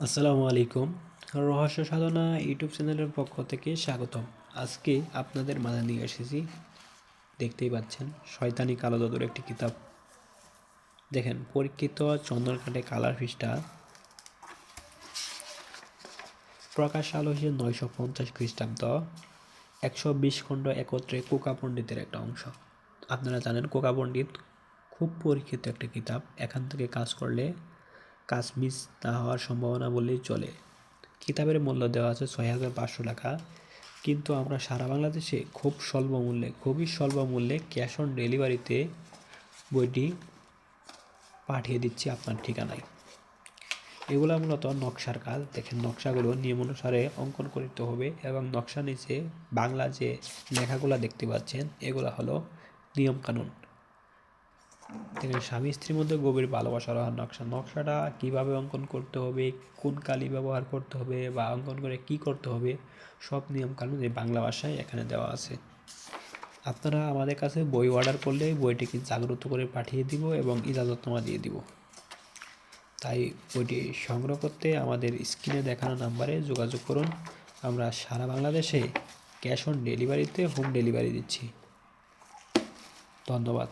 আসসালামু আলাইকুম। রহস্য সাধনা ইউটিউব চ্যানেলের পক্ষ থেকে স্বাগতম। আজকে আপনাদের মাঝে নিয়ে এসেছি, দেখতেই পাচ্ছেন, শয়তানি কালো জাদুর একটি কিতাব। দেখেন, পরীক্ষিত চন্দনকাঠে কালার পৃষ্ঠা, প্রকাশ সাল হয়েছে 950 খ্রিস্টাব্দ, 120 খণ্ড একত্রে কোকা পণ্ডিতের একটা অংশ। আপনারা জানেন কোকা পণ্ডিত খুব পরীক্ষিত একটা কিতাব। এখান থেকে কাজ করলে কাজ মিস না হওয়ার সম্ভাবনা বললেই চলে। কিতাবের মূল্য দেওয়া আছে 6,500 টাকা, কিন্তু আমরা সারা বাংলাদেশে খুবই স্বল্প মূল্যে ক্যাশ অন ডেলিভারিতে বইটি পাঠিয়ে দিচ্ছি আপনার ঠিকানায়। এগুলো মূলত নকশার কাজ। দেখেন, নকশাগুলো নিয়ম অনুসারে অঙ্কন করতে হবে এবং নকশার নিচে বাংলা যে লেখাগুলো দেখতে পাচ্ছেন এগুলো হলো নিয়মকানুন। দেখেন, স্বামী স্ত্রীর মধ্যে গভীর ভালোবাসার নকশাটা কীভাবে অঙ্কন করতে হবে, কোন কালি ব্যবহার করতে হবে বা অঙ্কন করে কি করতে হবে, সব নিয়মকানুন এই বাংলা ভাষায় এখানে দেওয়া আছে। আপনারা আমাদের কাছে বই অর্ডার করলে বইটিকে জাগ্রত করে পাঠিয়ে দিব এবং ইজাজতনামা দিয়ে দিব। তাই বইটি সংগ্রহ করতে আমাদের স্ক্রিনে দেখানো নাম্বারে যোগাযোগ করুন। আমরা সারা বাংলাদেশে ক্যাশ অন ডেলিভারিতে হোম ডেলিভারি দিচ্ছি। ধন্যবাদ।